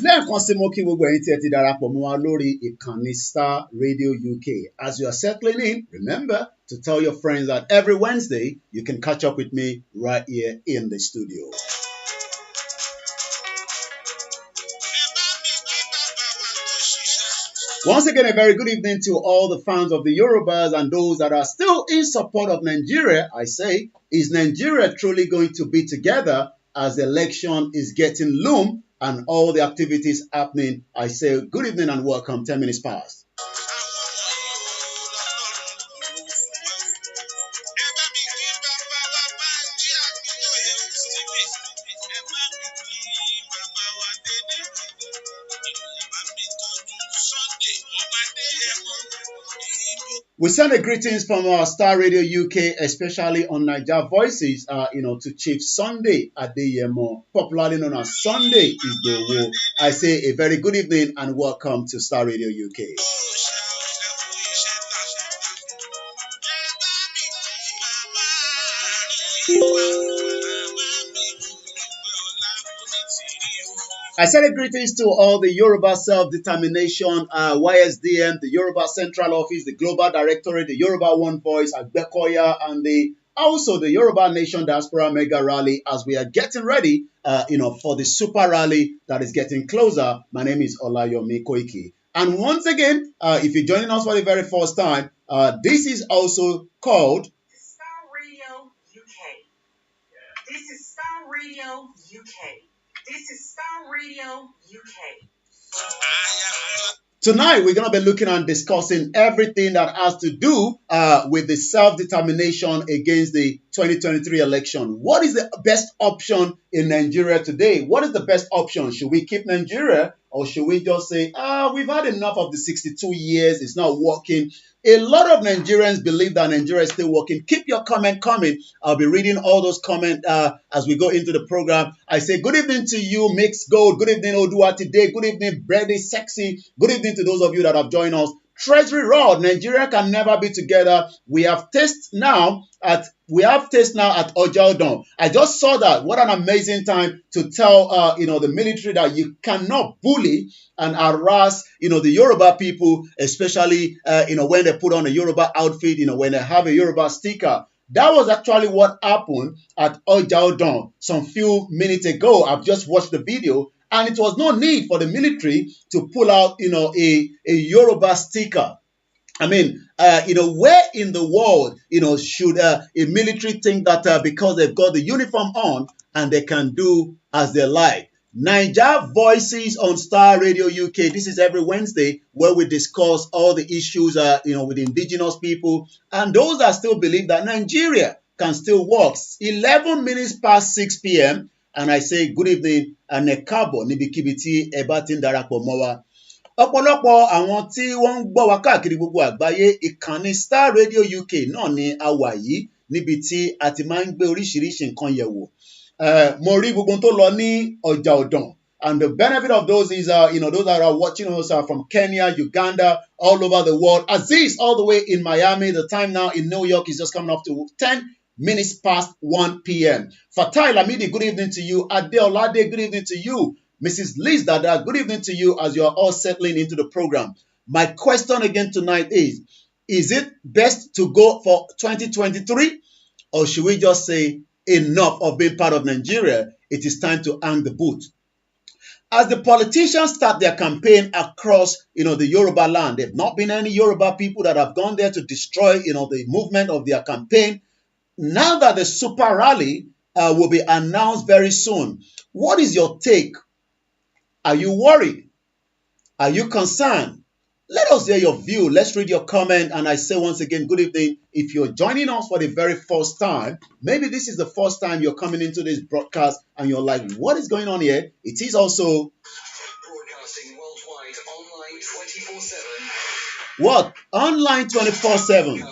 Lẹ́ẹ̀kan sí mo kí gbogbo ẹ̀yin tí ẹ ti darapọ̀ mọ́ wa lórí ìkànnì Star Radio UK. As you are settling in, remember to tell your friends that every Wednesday you can catch up with me right here in the studio. Once again, a very good evening to all the fans of the Yorubas and those that are still in support of Nigeria. I say, is Nigeria truly going to be together as the election is getting loom and all the activities happening? I say, good evening and welcome, 10 minutes past. We send a greetings from our Star Radio UK, especially on Niger Voices, to Chief Sunday Adeyemo, popularly known as Sunday Igboho. I say a very good evening and welcome to Star Radio UK. I send a greetings to all the Yoruba Self-Determination, YSDM, the Yoruba Central Office, the Global Directorate, the Yoruba One Voice, Agbekoya, and also the Yoruba Nation Diaspora Mega Rally as we are getting ready, for the Super Rally that is getting closer. My name is Olayomi Koiki. And once again, if you're joining us for the very first time, this is also called Star Radio UK. This is Star Radio UK. This is Star Radio UK. Tonight, we're going to be looking and discussing everything that has to do with the self-determination against the 2023 election. What is the best option in Nigeria today? What is the best option? Should we keep Nigeria or should we just say, we've had enough of the 62 years, it's not working? A lot of Nigerians believe that Nigeria is still working. Keep your comment coming. I'll be reading all those comments as we go into the program. I say good evening to you, Mixed Gold. Good evening, Odua today. Good evening, Brady Sexy. Good evening to those of you that have joined us. Treasury Road, Nigeria can never be together. We have taste now at Ojaodon. I just saw that. What an amazing time to tell the military that you cannot bully and harass the Yoruba people, especially when they put on a Yoruba outfit, when they have a Yoruba sticker. That was actually what happened at Ojaodon some few minutes ago. I've just watched the video. And it was no need for the military to pull out, a Yoruba sticker. I mean, where in the world, should a military think that because they've got the uniform on and they can do as they like? Niger Voices on Star Radio UK. This is every Wednesday where we discuss all the issues, with indigenous people and those that still believe that Nigeria can still work. 11 minutes past 6 p.m. And I say good evening and ekabo níbikíbi tí ẹ bá ti ń darapọ̀ mọ́ wa. Ọ̀pọ̀lọpọ̀ àwọn tí wọ́n ń gbọ́ wa káàkiri gbogbo àgbáyé ìkànnì Star Radio UK náà ni a wà yìí níbi tí a ti máa ń gbé oríṣiríṣi nǹkan yẹ̀ wò. Mo rí gbogbo tó lọ ní ọjà ọ̀dàn. And the benefit of those is, those that are watching us are from Kenya, Uganda, all over the world. Aziz, all the way in Miami. The time now in New York is just coming up to 10 minutes past 1 p.m. Fatai Lamidi, good evening to you. Adeolade, good evening to you. Mrs. Liz Dada, good evening to you as you are all settling into the program. My question again tonight is it best to go for 2023 or should we just say enough of being part of Nigeria? It is time to hang the boot. As the politicians start their campaign across, the Yoruba land, there have not been any Yoruba people that have gone there to destroy, the movement of their campaign. Now that the Super Rally will be announced very soon, what is your take? Are you worried? Are you concerned? Let us hear your view. Let's read your comment. And I say once again, good evening. If you're joining us for the very first time, maybe this is the first time you're coming into this broadcast and you're like, what is going on here? It is also broadcasting worldwide, online 24/7. What? Online 24/7.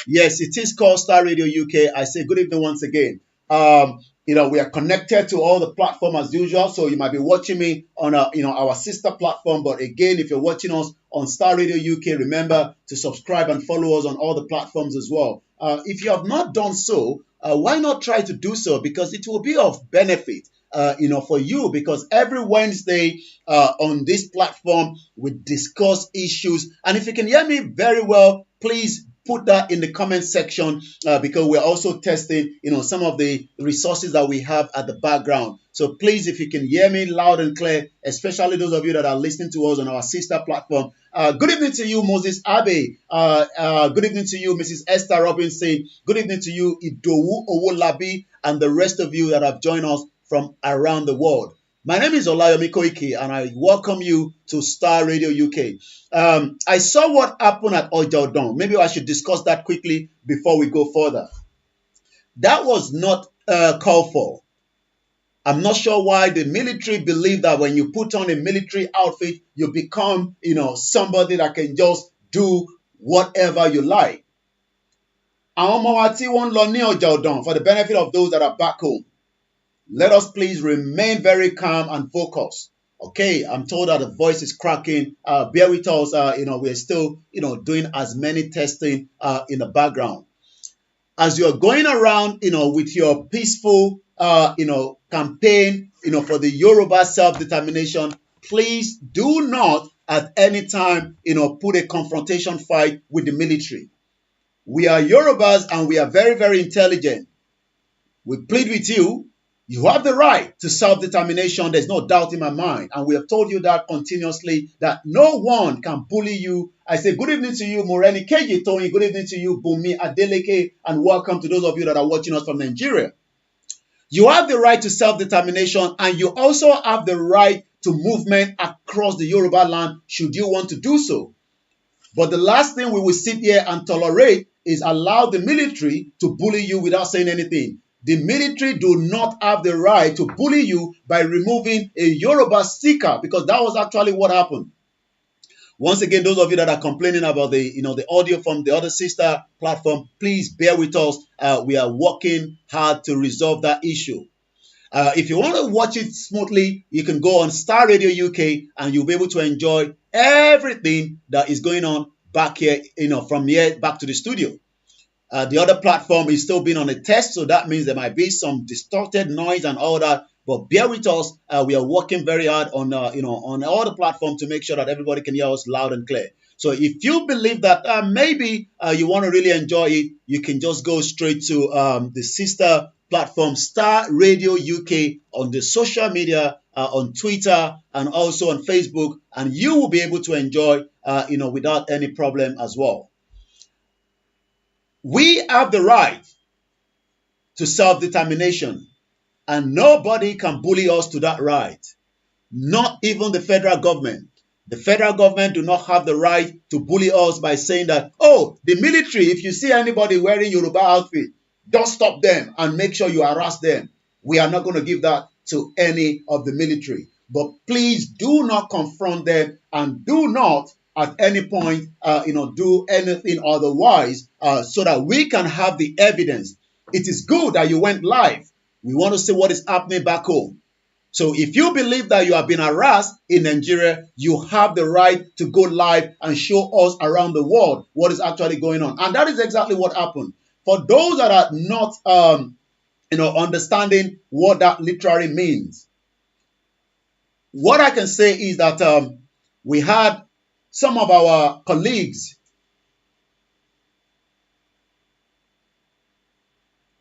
Yes, it is called Star Radio UK. I say good evening once again. We are connected to all the platforms as usual. So you might be watching me on our sister platform. But again, if you're watching us on Star Radio UK, remember to subscribe and follow us on all the platforms as well. If you have not done so, why not try to do so? Because it will be of benefit. for you, because every Wednesday on this platform we discuss issues. And if you can hear me very well, please put that in the comment section, because we're also testing, some of the resources that we have at the background. So please, if you can hear me loud and clear, especially those of you that are listening to us on our sister platform. Good evening to you, Moses Abe. Good evening to you, Mrs. Esther Robinson. Good evening to you, Idowu Owolabi, and the rest of you that have joined us from around the world. My name is Olayemi Koiki, and I welcome you to Star Radio UK. I saw what happened at Ojaodon. Maybe I should discuss that quickly before we go further. That was not called for. I'm not sure why the military believe that when you put on a military outfit, you become, somebody that can just do whatever you like. Àwọn ọmọ wa tí wọ́n ń lọ ní Ojaodon, for the benefit of those that are back home, let us please remain very calm and focused. Okay, I'm told that the voice is cracking. Bear with us. We're still, doing as many testing in the background. As you're going around, with your peaceful, campaign, for the Yoruba self-determination, please do not at any time, put a confrontation fight with the military. We are Yorubas and we are very, very intelligent. We plead with you. You have the right to self-determination. There's no doubt in my mind. And we have told you that continuously, that no one can bully you. I say good evening to you, Moreni Keji Tony. Good evening to you, Bumi Adeleke. And welcome to those of you that are watching us from Nigeria. You have the right to self-determination, and you also have the right to movement across the Yoruba land should you want to do so. But the last thing we will sit here and tolerate is allow the military to bully you without saying anything. The military do not have the right to bully you by removing a Yoruba sticker, because that was actually what happened. Once again, those of you that are complaining about the audio from the other sister platform, please bear with us. We are working hard to resolve that issue. If you want to watch it smoothly, you can go on Star Radio UK and you'll be able to enjoy everything that is going on back here, from here back to the studio. The other platform is still being on a test, so that means there might be some distorted noise and all that. But bear with us. We are working very hard on on all the platforms to make sure that everybody can hear us loud and clear. So if you believe that maybe you want to really enjoy it, you can just go straight to the sister platform Star Radio UK on the social media, on Twitter and also on Facebook, and you will be able to enjoy without any problem as well. We have the right to self-determination, and nobody can bully us to that right. Not even the federal government. The federal government do not have the right to bully us by saying that, oh, the military, if you see anybody wearing Yoruba outfit, just stop them and make sure you harass them. We are not going to give that to any of the military. But please do not confront them, and do not at any point, do anything otherwise, so that we can have the evidence. It is good that you went live. We want to see what is happening back home. So if you believe that you have been harassed in Nigeria, you have the right to go live and show us around the world what is actually going on. And that is exactly what happened. For those that are not, understanding what that literally means, what I can say is that we had some of our colleagues,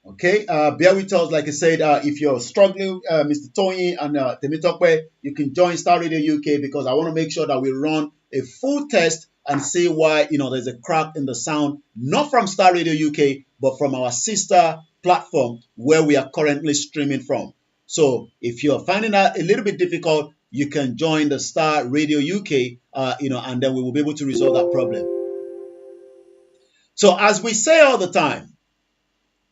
okay, bear with us. Like I said, if you're struggling, Mr. Tony and Temitokwe, you can join Star Radio UK, because I want to make sure that we run a full test and see why there's a crack in the sound, not from Star Radio UK, but from our sister platform where we are currently streaming from. So if you're finding that a little bit difficult, you can join the Star Radio UK, and then we will be able to resolve that problem. So as we say all the time,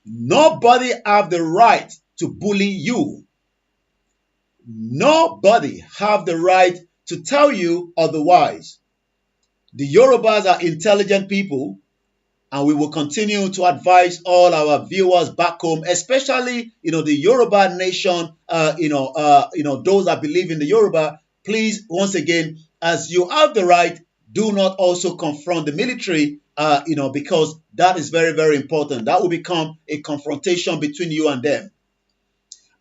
nobody have the right to bully you. Nobody have the right to tell you otherwise. The Yorubas are intelligent people, and we will continue to advise all our viewers back home, especially, the Yoruba nation, those that believe in the Yoruba. Please, once again, as you have the right, do not also confront the military, because that is very, very important. That will become a confrontation between you and them.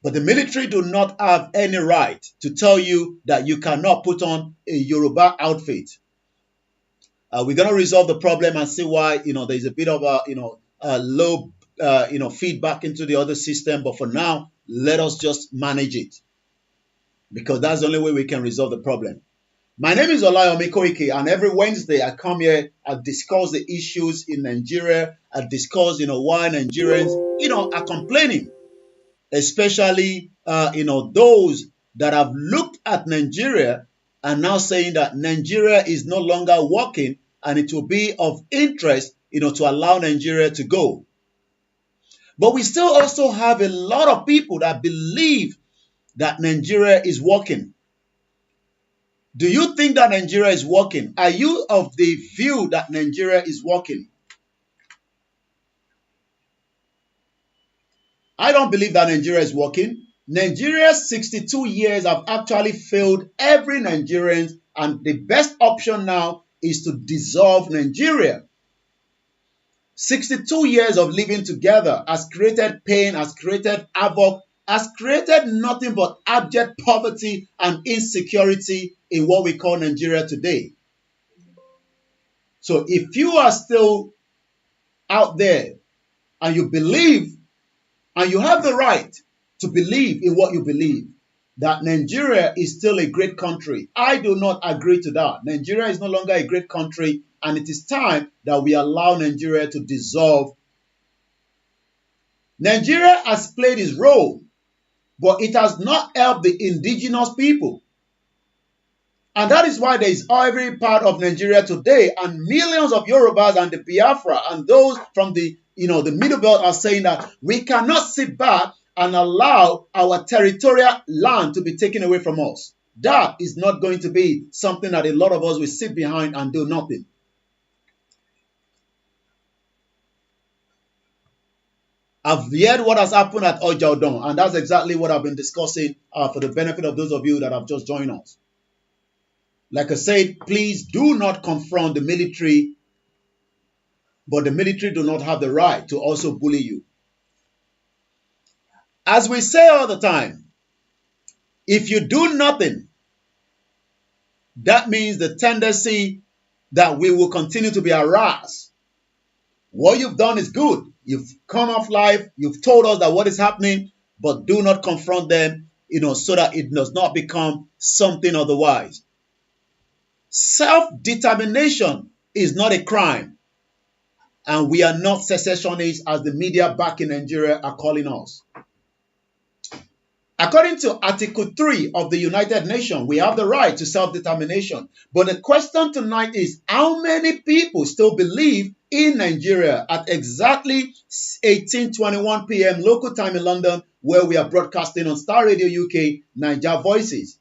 But the military do not have any right to tell you that you cannot put on a Yoruba outfit. We're going to resolve the problem and see why, there's a bit of a low, feedback into the other system. But for now, let us just manage it, because that's the only way we can resolve the problem. My name is OLAMILEKAN, and every Wednesday I come here, I discuss the issues in Nigeria. I discuss, why Nigerians, are complaining, especially, those that have looked at Nigeria and now saying that Nigeria is no longer working and it will be of interest, to allow Nigeria to go. But we still also have a lot of people that believe that Nigeria is working. Do you think that Nigeria is working? Are you of the view that Nigeria is working? I don't believe that Nigeria is working. Nigeria's 62 years have actually failed every Nigerian, and the best option now is to dissolve Nigeria. 62 years of living together has created pain, has created havoc, has created nothing but abject poverty and insecurity in what we call Nigeria today. So if you are still out there and you believe, and you have the right to believe in what you believe, that Nigeria is still a great country, I do not agree to that. Nigeria is no longer a great country, and it is time that we allow Nigeria to dissolve. Nigeria has played its role, but it has not helped the indigenous people. And that is why there is every part of Nigeria today, and millions of Yorubas and the Biafra and those from the Middle Belt are saying that we cannot sit back and allow our territorial land to be taken away from us. That is not going to be something that a lot of us will sit behind and do nothing. I've heard what has happened at Ojaudon, and that's exactly what I've been discussing for the benefit of those of you that have just joined us. Like I said, please do not confront the military, but the military do not have the right to also bully you. As we say all the time, if you do nothing, that means the tendency that we will continue to be harassed. What you've done is good. You've come off live. You've told us that what is happening, but do not confront them, so that it does not become something otherwise. Self-determination is not a crime, and we are not secessionists as the media back in Nigeria are calling us. According to Article 3 of the United Nations, we have the right to self-determination. But the question tonight is, how many people still believe in Nigeria at exactly 18:21 p.m. local time in London, where we are broadcasting on Star Radio UK, Niger Voices?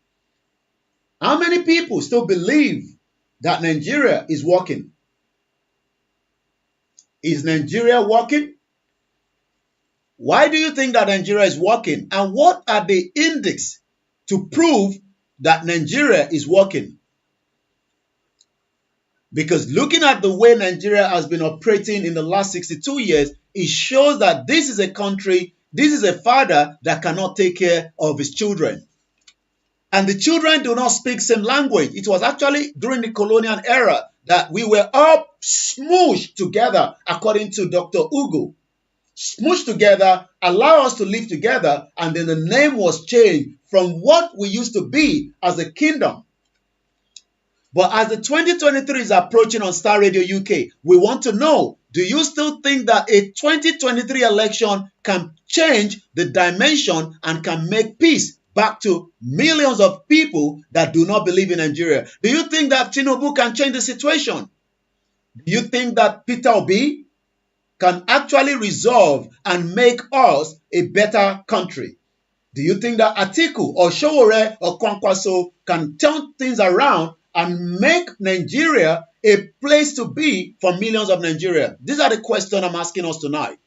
How many people still believe that Nigeria is working? Is Nigeria working? Why do you think that Nigeria is working? And what are the indices to prove that Nigeria is working? Because looking at the way Nigeria has been operating in the last 62 years, it shows that this is a country, this is a father that cannot take care of his children. And the children do not speak same language. It was actually during the colonial era that we were all smooshed together, according to Dr. Ugo. Smooshed together, allow us to live together, and then the name was changed from what we used to be as a kingdom. But as the 2023 is approaching on Star Radio UK, we want to know, do you still think that a 2023 election can change the dimension and can make peace back to millions of people that do not believe in Nigeria? Do you think that Tinubu can change the situation? Do you think that Peter Obi can actually resolve and make us a better country? Do you think that Atiku or Showore or Kwankwaso can turn things around and make Nigeria a place to be for millions of Nigerians? These are the questions I'm asking us tonight.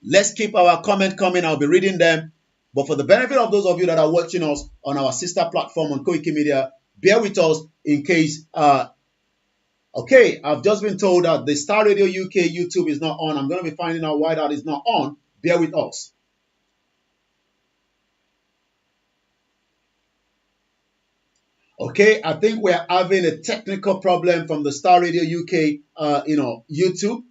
Let's keep our comment coming. I'll be reading them. But for the benefit of those of you that are watching us on our sister platform on KOKIMEDIA, bear with us in case okay, I've just been told that the Star Radio UK YouTube is not on. I'm going to be finding out why that is not on. Bear with us. Okay, I think we're having a technical problem from the Star Radio UK, YouTube.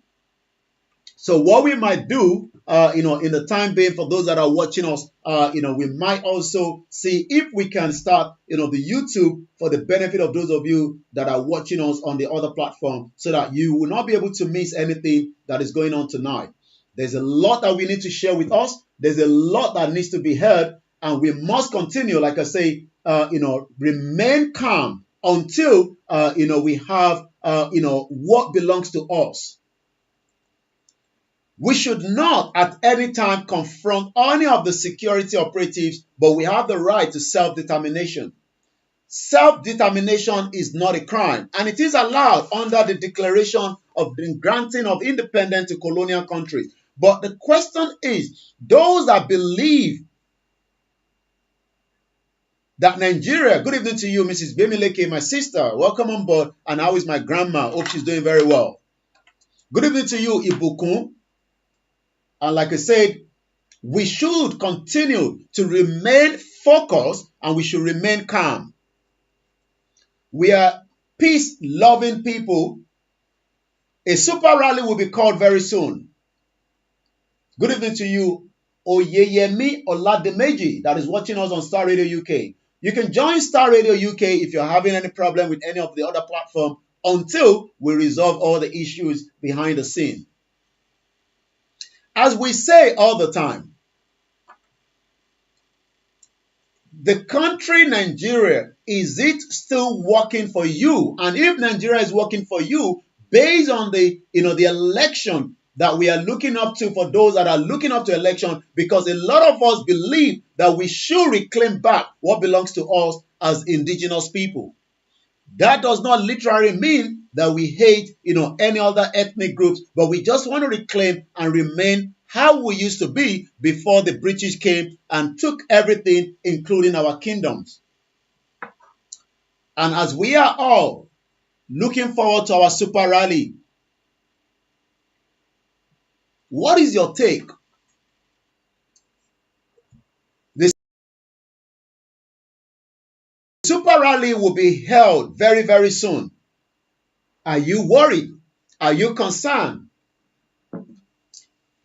So what we might do, in the time being, for those that are watching us, we might also see if we can start, the YouTube for the benefit of those of you that are watching us on the other platform, so that you will not be able to miss anything that is going on tonight. There's a lot that we need to share with us. There's a lot that needs to be heard, and we must continue, like I say, remain calm until, we have, what belongs to us. We should not at any time confront any of the security operatives, but we have the right to self-determination. Self-determination is not a crime, and it is allowed under the Declaration of the Granting of Independence to colonial countries. But the question is, those that believe that Nigeria, good evening to you, Mrs. Bemileke, my sister, welcome on board, and how is my grandma? Hope she's doing very well. Good evening to you, Ibukun. And like I said, we should continue to remain focused and we should remain calm. We are peace-loving people. A super rally will be called very soon. Good evening to you, Oyeyemi Olademeji, that is watching us on Star Radio UK. You can join Star Radio UK if you're having any problem with any of the other platforms until we resolve all the issues behind the scene. As we say all the time, the country Nigeria, is it still working for you? And if Nigeria is working for you, based on the election that we are looking up to, for those that are looking up to election, because a lot of us believe that we should reclaim back what belongs to us as indigenous people. That does not literally mean that we hate, any other ethnic groups, but we just want to reclaim and remain how we used to be before the British came and took everything, including our kingdoms. And as we are all looking forward to our super rally, what is your take? The super rally will be held very, very soon. Are you worried? Are you concerned?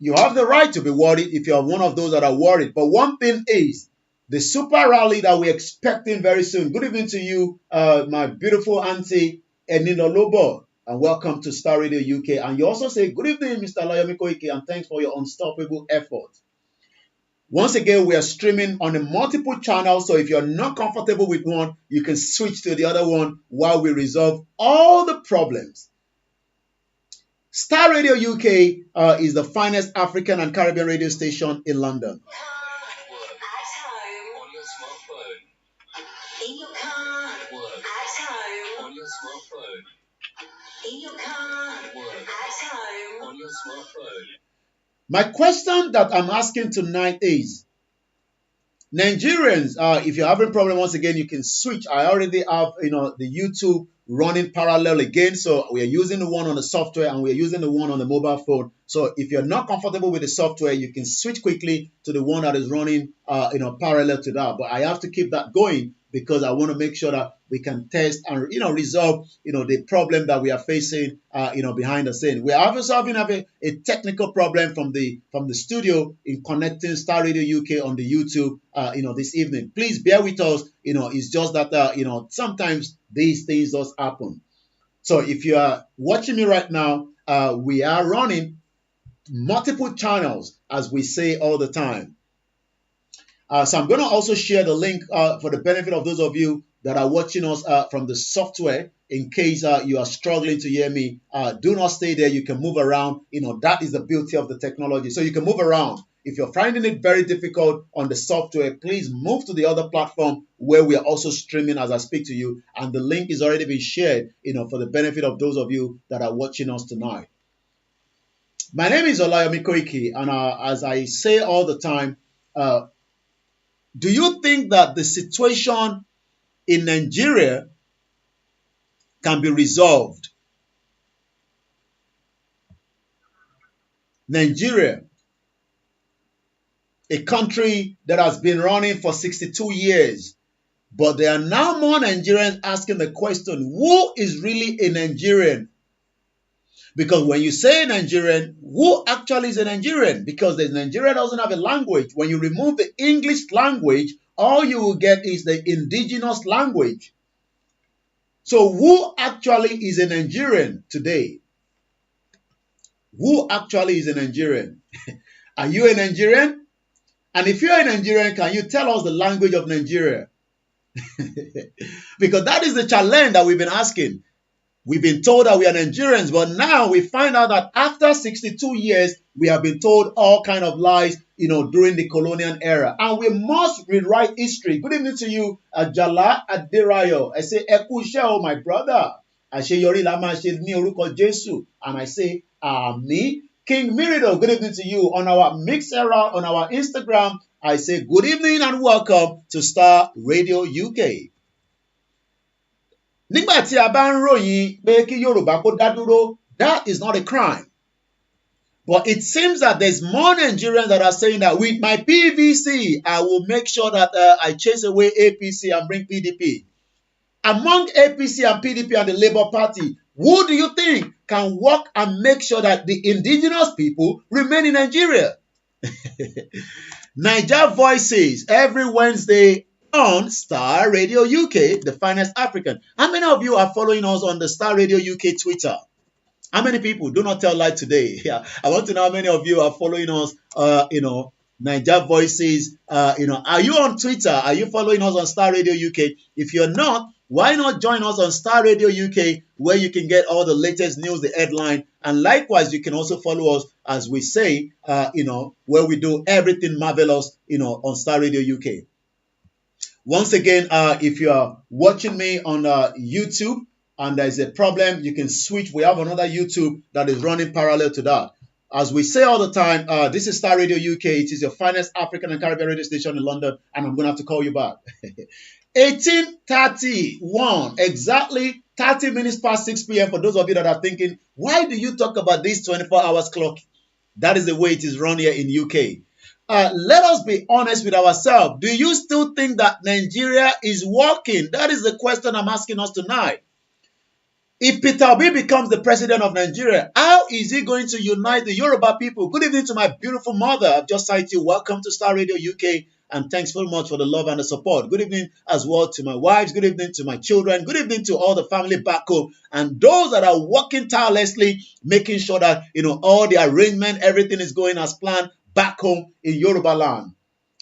You have the right to be worried if you are one of those that are worried. But one thing is, the super rally that we're expecting very soon. Good evening to you, my beautiful auntie, Enino Lobo, and welcome to Star Radio UK. And you also say, good evening, Mr. Olayomi Koiki, and thanks for your unstoppable effort. Once again, we are streaming on a multiple channels, so if you're not comfortable with one, you can switch to the other one while we resolve all the problems. Star Radio UK is the finest African and Caribbean radio station in London. In your car, at home, on your smartphone. In your car, at home, on your smartphone. My question that I'm asking tonight is, Nigerians, if you're having a problem, once again, you can switch. I already have, the YouTube running parallel again. So we are using the one on the software and we are using the one on the mobile phone. So if you're not comfortable with the software, you can switch quickly to the one that is running, parallel to that. But I have to keep that going because I want to make sure that we can test and, resolve, the problem that we are facing, behind the scene. We are also having a technical problem from the studio in connecting Star Radio UK on the YouTube, this evening. Please bear with us. It's just that, sometimes these things just happen. So if you are watching me right now, we are running multiple channels, as we say all the time. So I'm going to also share the link for the benefit of those of you that are watching us from the software. In case you are struggling to hear me, do not stay there. You can move around. That is the beauty of the technology. So you can move around. If you're finding it very difficult on the software, please move to the other platform where we are also streaming as I speak to you. And the link is already been shared, for the benefit of those of you that are watching us tonight. My name is Olayomi Koiki, and as I say all the time, do you think that the situation in Nigeria can be resolved? Nigeria, a country that has been running for 62 years, But there are now more Nigerians asking the question, who is really a Nigerian? Because when you say Nigerian, who actually is a Nigerian? Because the Nigeria doesn't have a language. When you remove the English language, all you will get is the indigenous language. So who actually is a Nigerian today? Who actually is a Nigerian? Are you a Nigerian? And if you're a Nigerian, can you tell us the language of Nigeria? Because that is the challenge that we've been asking. We've been told that we are Nigerians, but now we find out that after 62 years, we have been told all kind of lies, during the colonial era. And we must rewrite history. Good evening to you, Ajala Aderayo. I say, Eku Sheo, my brother. I say, Yori Lama, ni oruko Jesu. And I say, Ami. King Mirido, good evening to you. On our Mix Era, on our Instagram, I say, good evening and welcome to Star Radio UK. Nígbà tí a bá ń ròyìn pé kí Yorùbá kó dá dúró, that is not a crime. But it seems that there's more Nigerians that are saying that with my PVC, I will make sure that I chase away APC and bring PDP. Among APC and PDP and the Labour Party, who do you think can work and make sure that the indigenous people remain in Nigeria? Niger Voices every Wednesday on Star Radio UK, the finest African. How many of you are following us on the Star Radio UK Twitter? How many people? Do not tell lie today. Yeah, I want to know how many of you are following us. Niger Voices. Are you on Twitter? Are you following us on Star Radio UK? If you're not, why not join us on Star Radio UK, where you can get all the latest news, the headline, and likewise you can also follow us, as we say, where we do everything marvelous, on Star Radio UK. Once again, if you are watching me on YouTube and there's a problem, you can switch. We have another YouTube that is running parallel to that. As we say all the time, this is Star Radio UK. It is your finest African and Caribbean radio station in London, and I'm going to have to call you back. 18:31, exactly 30 minutes past 6 p.m. For those of you that are thinking, why do you talk about this 24 hours clock? That is the way it is run here in UK. Let us be honest with ourselves. Do you still think that Nigeria is working? That is the question I'm asking us tonight. If Peter Obi becomes the president of Nigeria, how is he going to unite the Yoruba people? Good evening to my beautiful mother. I've just signed you. Welcome to Star Radio UK. And thanks very much for the love and the support. Good evening as well to my wives. Good evening to my children. Good evening to all the family back home. And those that are working tirelessly, making sure that, all the arrangement, everything is going as planned back home in Yoruba land.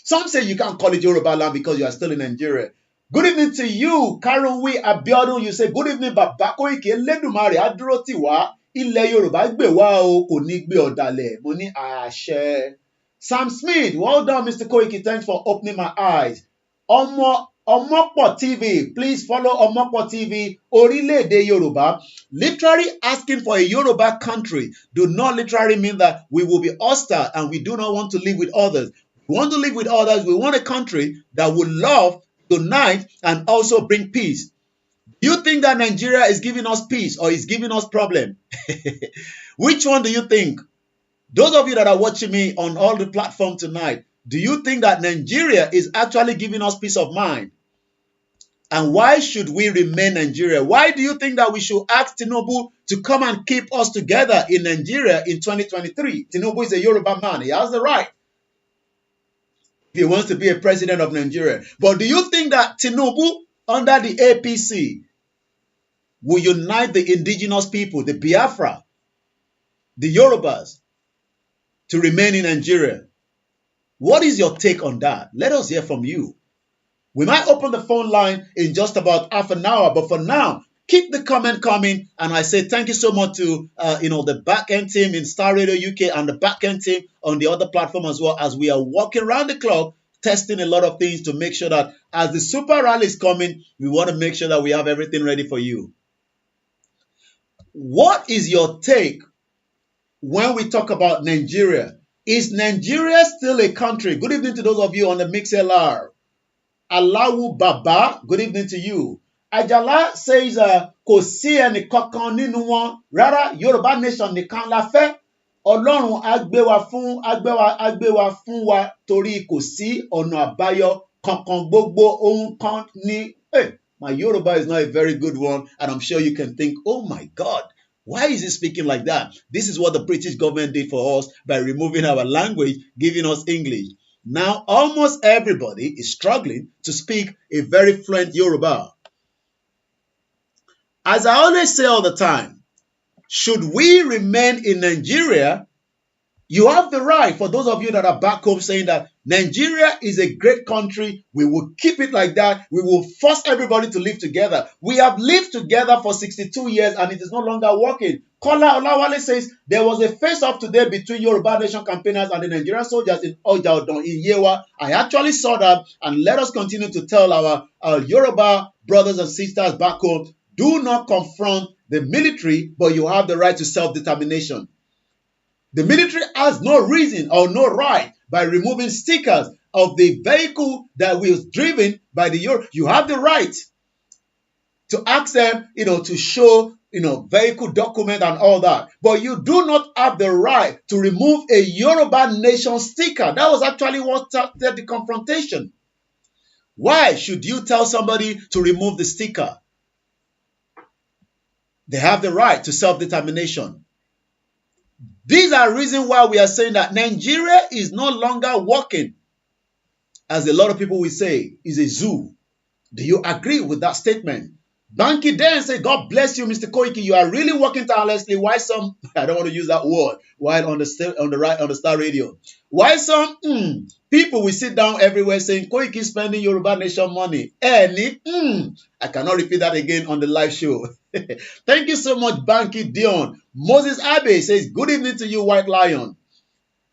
Some say you can't call it Yoruba land because you are still in Nigeria. Good evening to you, Karunwi Abiodun. You say, good evening, Baba Koiki Eledumare Aduro Tiwa. Ilẹ̀ Yorùbá gbè wá o, kò ní gbé ọ̀dàlẹ̀. Mo ní àṣẹ. Sam Smith, well done, Mr. Koiki. Thanks for opening my eyes. Omopo TV, please follow Omopo TV. Orílẹ̀-èdè Yorùbá. Literally asking for a Yoruba country do not literally mean that we will be hostile and we do not want to live with others. We want to live with others. We want a country that will love, unite, and also bring peace. Do you think that Nigeria is giving us peace or is giving us problem? Which one do you think? Those of you that are watching me on all the platforms tonight, do you think that Nigeria is actually giving us peace of mind? And why should we remain Nigeria? Why do you think that we should ask Tinubu to come and keep us together in Nigeria in 2023? Tinubu is a Yoruba man. He has the right if he wants to be a president of Nigeria. But do you think that Tinubu under the APC will unite the indigenous people, the Biafra, the Yorubas, to remain in Nigeria? What is your take on that? Let us hear from you. We might open the phone line in just about half an hour, but for now, keep the comment coming. And I say thank you so much to the back-end team in Star Radio UK and the back-end team on the other platform as well, as we are walking around the clock, testing a lot of things to make sure that as the Super Rally is coming, we want to make sure that we have everything ready for you. What is your take when we talk about Nigeria? Is Nigeria still a country? Good evening to those of you on the MixLR. Alawu Baba, good evening to you. Ajala says, kò sí ẹnì kankan nínú wọn. Rárá, Yoruba nation nìkan la fẹ́. Ọlọ́run á gbé wa fún wa torí kò sí ọ̀nà àbáyọ Kankan gbogbo ohun kan ni. Hey, my Yoruba is not a very good one, and I'm sure you can think, oh my God, why is he speaking like that? This is what the British government did for us by removing our language, giving us English. Now, almost everybody is struggling to speak a very fluent Yoruba. As I always say all the time, should we remain in Nigeria? You have the right, for those of you that are back home saying that Nigeria is a great country, we will keep it like that, we will force everybody to live together. We have lived together for 62 years and it is no longer working. Kola Olawale says there was a face-off today between Yoruba Nation campaigners and the Nigerian soldiers in Ojaodon in Yewa. I actually saw that, and let us continue to tell our Yoruba brothers and sisters back home, do not confront the military, but you have the right to self-determination. The military has no reason or no right by removing stickers of the vehicle that was driven by the Yoruba. You have the right to ask them, to show, vehicle document and all that. But you do not have the right to remove a Yoruba Nation sticker. That was actually what started the confrontation. Why should you tell somebody to remove the sticker? They have the right to self-determination. These are reasons why we are saying that Nigeria is no longer working, as a lot of people will say, is a zoo. Do you agree with that statement? Banky then said, God bless you, Mr. Koiki. You are really working tirelessly. Why some, I don't want to use that word, while on the Star Radio. Why some people will sit down everywhere saying, Koiki spending Yoruba Nation money. I cannot repeat that again on the live show. Thank you so much, Banky Dion. Moses Abe says, good evening to you, White Lion.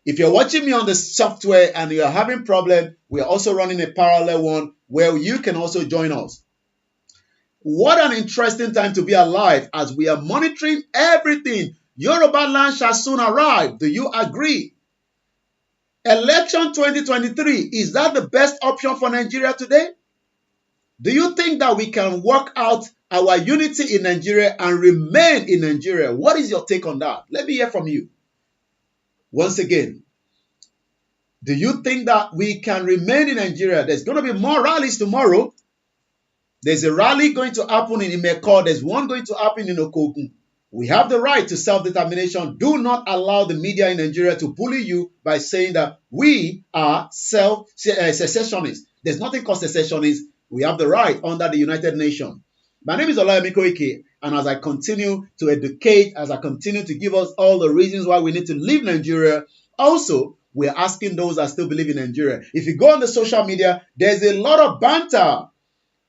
If you're watching me on the software and you're having problem, we are also running a parallel one where you can also join us. What an interesting time to be alive as we are monitoring everything. Yoruba land shall soon arrive. Do you agree? Election 2023, is that the best option for Nigeria today? Do you think that we can work out our unity in Nigeria and remain in Nigeria? What is your take on that? Let me hear from you. Once again, do you think that we can remain in Nigeria? There's going to be more rallies tomorrow. There's a rally going to happen in Imeko. There's one going to happen in Okogun. We have the right to self-determination. Do not allow the media in Nigeria to bully you by saying that we are secessionists. There's nothing called secessionists. We have the right under the United Nations. My name is OLAMILEKAN, and as I continue to educate, as I continue to give us all the reasons why we need to leave Nigeria, also, we're asking those that still believe in Nigeria. If you go on the social media, there's a lot of banter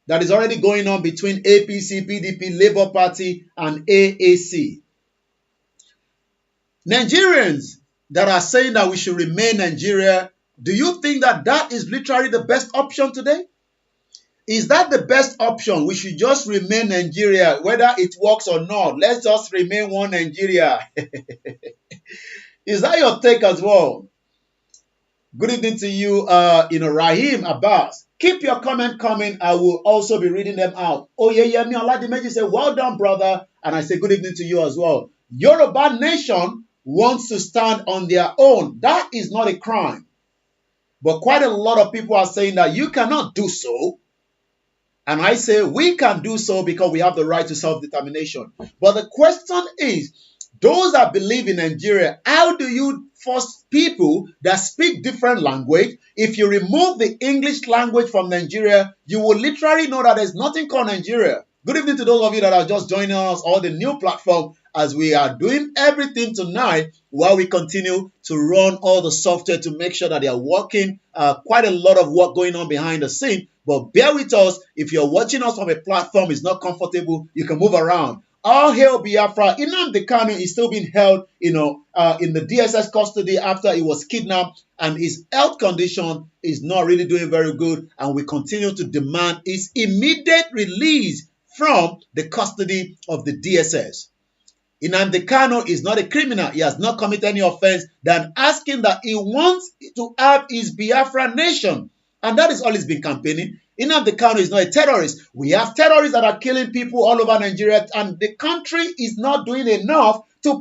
that is already going on between APC, PDP, Labour Party, and AAC. Nigerians that are saying that we should remain Nigeria, do you think that that is literally the best option today? Is that the best option? We should just remain Nigeria, whether it works or not. Let's just remain one Nigeria. Is that your take as well? Good evening to you, Rahim Abbas. Keep your comment coming. I will also be reading them out. Oh, yeah, me Oladimeji said, well done, brother. And I say good evening to you as well. Yoruba Nation wants to stand on their own. That is not a crime. But quite a lot of people are saying that you cannot do so. And I say we can do so because we have the right to self-determination. But the question is, those that believe in Nigeria, how do you force people that speak different language? If you remove the English language from Nigeria, you will literally know that there's nothing called Nigeria. Good evening to those of you that are just joining us on the new platform as we are doing everything tonight while we continue to run all the software to make sure that they are working. Quite a lot of work going on behind the scene. But bear with us. If you're watching us from a platform is not comfortable, you can move around. All hail Biafra. Nnamdi Kanu is still being held, in the DSS custody after he was kidnapped, and his health condition is not really doing very good. And we continue to demand his immediate release from the custody of the DSS. Nnamdi Kanu is not a criminal. He has not committed any offense than asking that he wants to have his Biafra nation. And that is all he's been campaigning. Nnamdi Kanu is not a terrorist. We have terrorists that are killing people all over Nigeria, and the country is not doing enough